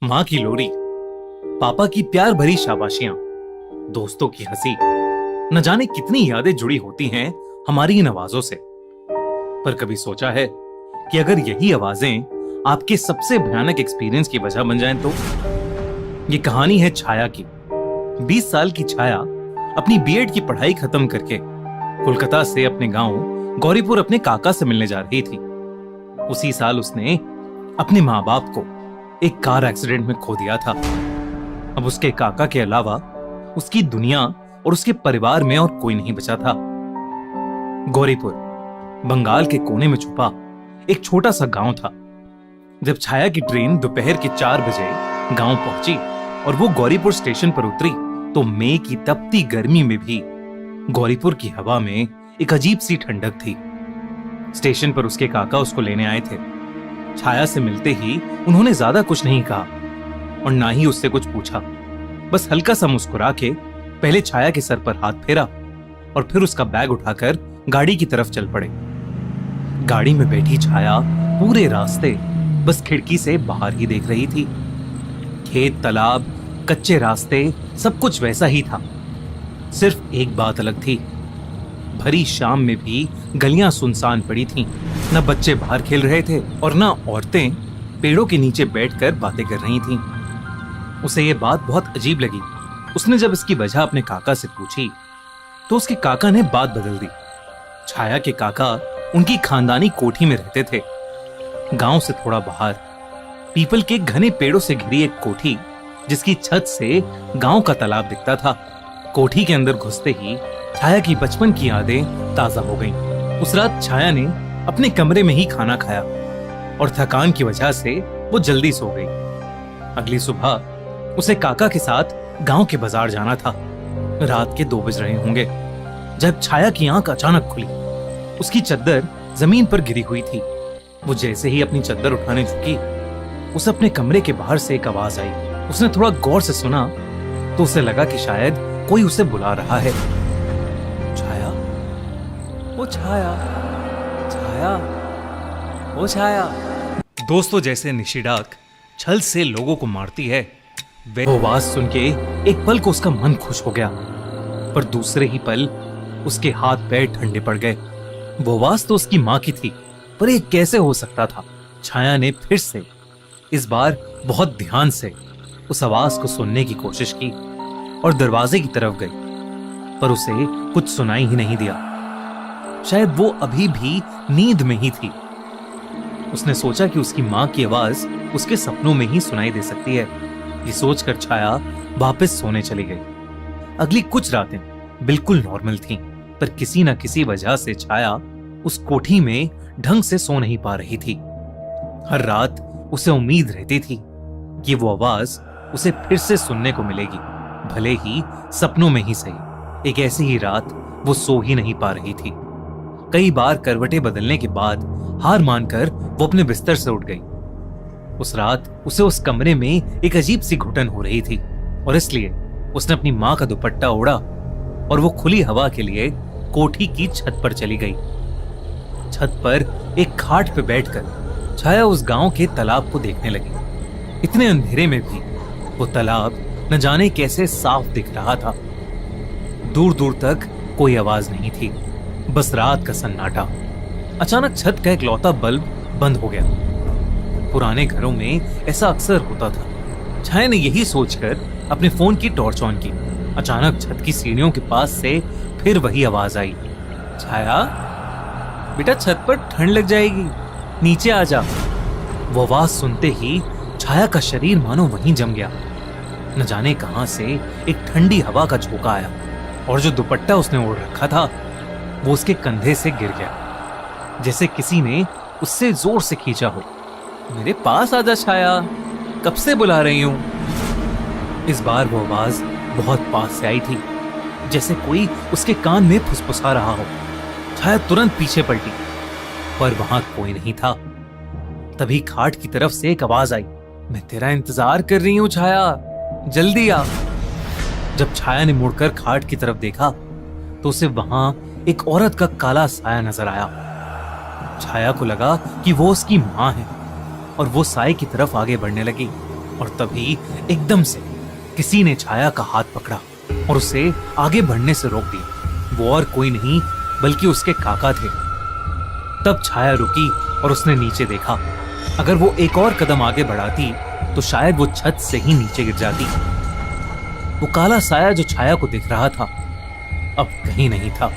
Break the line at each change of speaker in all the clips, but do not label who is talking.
माँ की लोरी, पापा की प्यार भरी शाबाशियां, दोस्तों की हंसी, न जाने कितनी यादें जुड़ी होती हैं हमारी इन आवाजों से। पर कभी सोचा है कि अगर यही आवाजें आपके सबसे भयानक एक्सपीरियंस की वजह बन जाएं तो? ये कहानी है छाया की। 20 साल की छाया अपनी बीएड की पढ़ाई खत्म करके कोलकाता से अपने गांव गौरीपुर अपने काका से मिलने जा रही थी। उसी साल उसने अपने माँ बाप को एक कार एक्सीडेंट में खो दिया था। अब उसके काका के अलावा उसकी दुनिया और उसके परिवार में और कोई नहीं बचा था। गौरीपुर बंगाल के कोने में छुपा एक छोटा सा गांव था। जब छाया की ट्रेन दोपहर के 4 बजे गांव पहुंची और वो गौरीपुर स्टेशन पर उतरी तो मई की तपती गर्मी में भी गौरीपुर की हवा में एक अजीब सी ठंडक थी। स्टेशन पर उसके काका उसको लेने आए थे। छाया से मिलते ही उन्होंने ज्यादा कुछ नहीं कहा और ना ही उससे कुछ पूछा। बस हल्का सा मुस्कुरा के पहले छाया के सर पर हाथ फेरा और फिर उसका बैग उठाकर गाड़ी की तरफ चल पड़े। गाड़ी में बैठी छाया पूरे रास्ते बस खिड़की से बाहर ही देख रही थी। खेत, तालाब, कच्चे रास्ते, सब कुछ वैसा ही था। सिर्फ एक बात अलग थी। भरी शाम में भी गलियां सुनसान पड़ी थीं। न बच्चे बाहर खेल रहे थे और न औरतें पेड़ों के नीचे बैठकर बातें कर रही थीं। उसे ये बात बहुत अजीब लगी। उसने जब इसकी वजह अपने काका से पूछी तो उसके काका ने बात बदल दी। छाया के काका उनकी खानदानी कोठी में रहते थे। गांव से थोड़ा बाहर पीपल के घने पेड़ों से घिरी एक कोठी, जिसकी छत से गांव का तालाब दिखता था। कोठी के अंदर घुसते ही छाया की बचपन की यादें ताजा हो गईं। उस रात छाया ने अपने कमरे में ही खाना खाया और थकान की वजह से वो जल्दी सो गई। अगली सुबह उसे काका के साथ गांव के बाजार जाना था। रात के 2 बज रहे होंगे जब छाया की आंख अचानक खुली। उसकी चद्दर जमीन पर गिरी हुई थी। वो जैसे ही अपनी चद्दर उठाने झुकी, उसे अपने कमरे के बाहर से एक आवाज आई। उसने थोड़ा गौर से सुना तो उसे लगा कि शायद कोई उसे बुला रहा है। छाया, वो छाया, छाया, वो छाया। दोस्तों जैसे निशिडाक छल से लोगों को मारती है, वो आवाज सुन के एक पल को उसका मन खुश हो गया, पर दूसरे ही पल उसके हाथ पैर ठंडे पड़ गए। वो आवाज तो उसकी माँ की थी, पर ये कैसे हो सकता था? छाया ने फिर से, इस बार बहुत ध्यान से उस आवाज को सुनने की कोशिश की और दरवाजे की तरफ गई, पर उसे कुछ सुनाई ही नहीं दिया। शायद वो अभी भी नींद में ही थी। उसने सोचा कि उसकी माँ की आवाज उसके सपनों में ही सुनाई दे सकती है। ये सोचकर छाया वापस सोने चली गई। अगली कुछ रातें बिल्कुल नॉर्मल थीं, पर किसी न किसी वजह से छाया उस कोठी में ढंग से सो नहीं पा रही थी। हर रात उसे उम्मीद रहती थी कि वो आवाज उसे फिर से सुनने को मिलेगी, भले ही सपनों में ही सही। एक ऐसी ही रात वो सो ही नहीं पा रही थी। कई बार करवटें बदलने के बाद हार मानकर वो अपने बिस्तर से उठ गई। उस रात उसे उस कमरे में एक अजीब सी घुटन हो रही थी और इसलिए उसने अपनी माँ का दुपट्टा ओढ़ा और वो खुली हवा के लिए कोठी की छत पर चली गई। छत पर एक खाट पे बैठकर छाया उस गांव के तालाब को देखने लगी। इतने अंधेरे में भी वो तालाब न जाने कैसे साफ दिख रहा था। दूर दूर तक कोई आवाज नहीं थी, बस रात का सन्नाटा। अचानक छत का इकलौता बल्ब बंद हो गया। पुराने घरों में ऐसा अक्सर होता था। छाया ने यही सोचकर अपने फोन की टॉर्च ऑन की। अचानक छत की सीढ़ियों के पास से फिर वही आवाज आई। छाया, बेटा छत पर ठंड लग जाएगी, नीचे आ जा। वो आवाज सुनते ही छाया का शरीर मानो वहीं जम गया। न जाने कहां से एक ठंडी हवा का झोंका आया और जो दुपट्टा उसने ओढ़ रखा था वो उसके कंधे से गिर गया, जैसे किसी ने उससे जोर से खींचा हो। मेरे पास आजा छाया, कब से बुला रही हूं। इस बार वो आवाज बहुत पास से आई थी, जैसे कोई उसके कान में फुसफुसा रहा हो। छाया तुरंत पीछे पलटी, पर वहां कोई नहीं था। तभी खाट की तरफ से एक आवाज आई, मैं तेरा इंतजार कर रही हूं छाया, जल्दी आ। जब छाया ने मुड़कर खाट की तरफ देखा तो उसे वहां एक औरत का काला साया नजर आया। छाया को लगा कि वो उसकी मां है और वो साए की तरफ आगे बढ़ने लगी। और तभी एकदम से किसी ने छाया का हाथ पकड़ा और उसे आगे बढ़ने से रोक दिया। वो और कोई नहीं बल्कि उसके काका थे। तब छाया रुकी और उसने नीचे देखा। अगर वो एक और कदम आगे बढ़ाती तो शायद वो छत से ही नीचे गिर जाती। वो काला साया जो छाया को दिख रहा था अब कहीं नहीं था।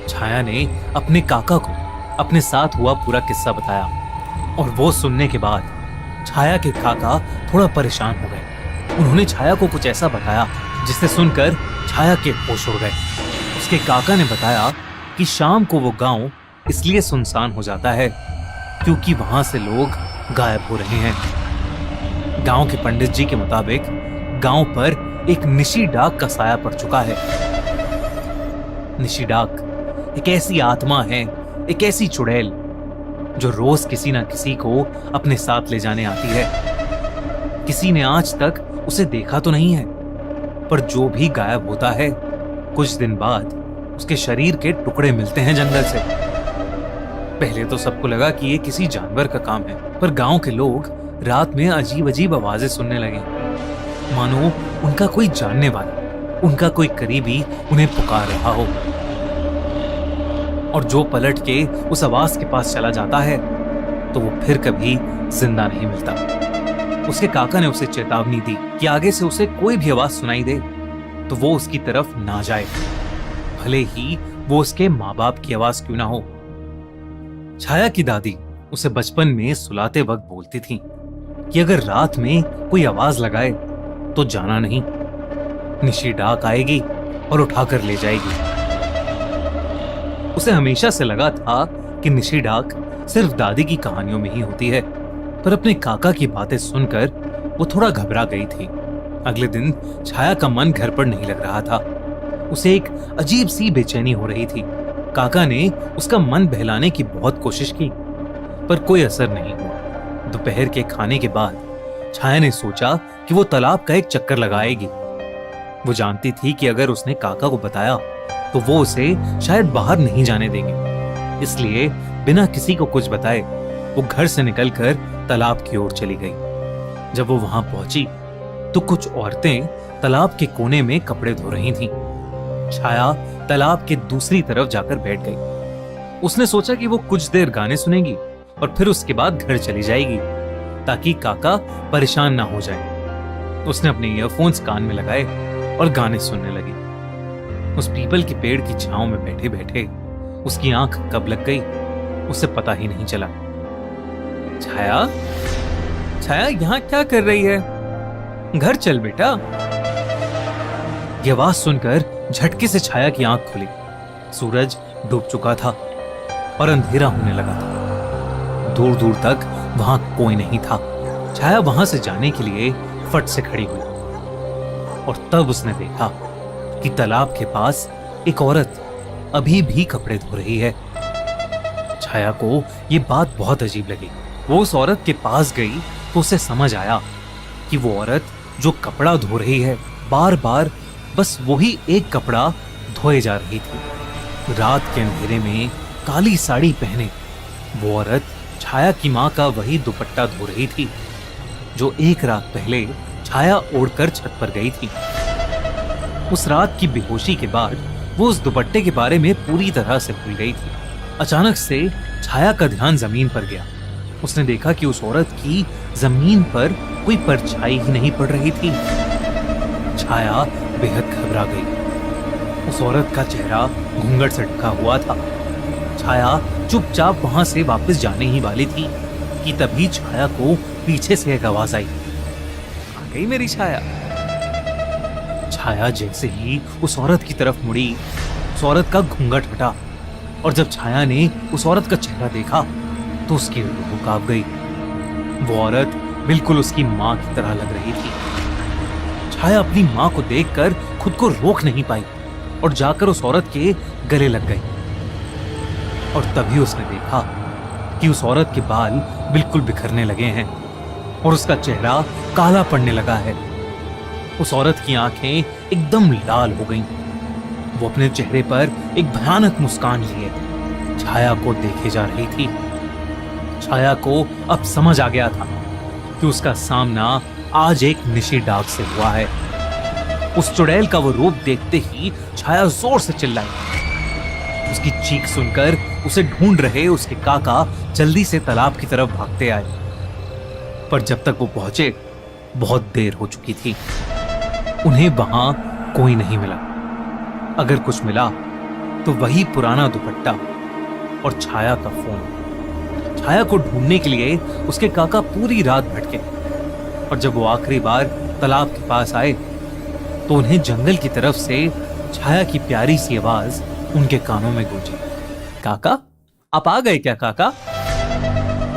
छाया ने अपने काका को अपने साथ हुआ पूरा किस्सा बताया और वो सुनने के बाद छाया के काका थोड़ा परेशान हो गए। उन्होंने छाया को कुछ ऐसा बताया जिसे सुनकर छाया के होश उड़ गए। उसके काका ने बताया कि शाम को वो गांव इसलिए सुनसान हो जाता है क्योंकि वहां से लोग गायब हो रहे हैं। गांव के पंडित जी के मुताबिक गांव पर एक निशी डाक का साया पड़ चुका है। निशी डाक एक ऐसी आत्मा है, एक ऐसी चुड़ैल जो रोज किसी ना किसी को अपने साथ ले जाने आती है। किसी ने आज तक उसे देखा तो नहीं है, पर जो भी गायब होता है कुछ दिन बाद उसके शरीर के टुकड़े मिलते हैं जंगल से। पहले तो सबको लगा कि ये किसी जानवर का काम है, पर गांव के लोग रात में अजीब अजीब आवाजें सुनने लगे, मानो उनका कोई जानने वाला, उनका कोई करीबी उन्हें पुकार रहा हो। और जो पलट के उस आवाज के पास चला जाता है तो वो फिर कभी जिंदा नहीं मिलता। उसके काका ने उसे चेतावनी दी कि आगे से उसे कोई भी आवाज सुनाई दे तो वो उसकी तरफ ना जाए, भले ही वो उसके माँ बाप की आवाज क्यों ना हो। छाया की दादी उसे बचपन में सुलाते वक्त बोलती थी कि अगर रात में कोई आवाज लगाए तो जाना नहीं, निशी डाक आएगी और उठाकर ले जाएगी। उसे हमेशा से लगा था कि निशी डाक सिर्फ दादी की कहानियों में ही होती है, पर अपने काका की बातें सुनकर वो थोड़ा घबरा गई थी। अगले दिन छाया का मन घर पर नहीं लग रहा था। उसे एक अजीब सी बेचैनी हो रही थी। काका ने उसका मन बहलाने की बहुत कोशिश की, पर कोई असर नहीं हुआ। दोपहर के खाने के बाद छाया ने सोचा कि वो तालाब का एक चक्कर लगाएगी। वो जानती थी कि अगर उसने काका को बताया तो वो उसे शायद बाहर नहीं जाने देंगे, इसलिए बिना किसी को कुछ बताए वो घर से निकलकर तालाब की ओर चली गई। जब वो वहां पहुंची तो कुछ औरतें तालाब के कोने में कपड़े धो रही थीं। छाया तालाब के दूसरी तरफ जाकर बैठ गई। उसने सोचा कि वो कुछ देर गाने सुनेगी और फिर उसके बाद घर चली जाएगी ताकि काका परेशान ना हो जाए। उसने अपने ईयरफोन्स कान में लगाए और गाने सुनने लगी। उस पीपल के पेड़ की छांव में बैठे बैठे उसकी आंख कब लग गई उसे पता ही नहीं चला। छाया, छाया यहाँ क्या कर रही है? घर चल बेटा। यह आवाज सुनकर झटके से छाया की आंख खुली। सूरज डूब चुका था और अंधेरा होने लगा था। दूर दूर तक वहां कोई नहीं था। छाया वहां से जाने के लिए फट से खड़ी हुई और तब उसने देखा कि तालाब के पास एक औरत अभी भी कपड़े धो रही है। छाया को यह बात बहुत अजीब लगी। वो उस औरत के पास गई तो उसे समझ आया कि वो औरत जो कपड़ा धो रही है बार बार बस वही एक कपड़ा धोए जा रही थी। रात के अंधेरे में काली साड़ी पहने वो औरत छाया की मां का वही दुपट्टा धो रही थी जो एक रात पहले छाया ओढ़कर छत पर गई थी। उस रात की बेहोशी के बाद वो उस दुपट्टे के बारे में पूरी तरह से भूल गई थी। अचानक से छाया का ध्यान जमीन पर गया। उसने देखा कि उस औरत की जमीन पर कोई परछाई ही नहीं पड़ रही थी। छाया बेहद घबरा गई। उस औरत का चेहरा घूंघट से ढका हुआ था। छाया चुपचाप वहां से वापस जाने ही वाली थी कि तभी छाया को पीछे से एक आवाज आई, आ गई मेरी छाया। छाया जैसे ही उस औरत की तरफ मुड़ी, उस औरत का घूंघट हटा और जब छाया ने उस औरत का चेहरा देखा तो उसकी रूह कांप गई। वो औरत बिल्कुल उसकी मां की तरह लग रही थी। छाया अपनी मां को देखकर खुद को रोक नहीं पाई और जाकर उस औरत के गले लग गई। और तभी उसने देखा कि उस औरत के बाल बिल्कुल बिखरने लगे हैं और उसका चेहरा काला पड़ने लगा है। उस औरत की आंखें एकदम लाल हो गईं। वो अपने चेहरे पर एक भयानक मुस्कान लिए छाया को देखे जा रही थी। छाया को अब समझ आ गया था कि उसका सामना आज एक निशी डाक से हुआ है। उस चुड़ैल का वो रूप देखते ही छाया जोर से चिल्लाई। उसकी चीख सुनकर उसे ढूंढ रहे उसके काका जल्दी से तालाब की तरफ भागते आए, पर जब तक वो पहुंचे बहुत देर हो चुकी थी। उन्हें वहां कोई नहीं मिला। अगर कुछ मिला तो वही पुराना दुपट्टा और छाया का फोन। छाया को ढूंढने के लिए उसके काका पूरी रात भटके, और जब वो आखिरी बार तालाब के पास आए तो उन्हें जंगल की तरफ से छाया की प्यारी सी आवाज उनके कानों में गूंजी। काका, आप आ गए क्या काका?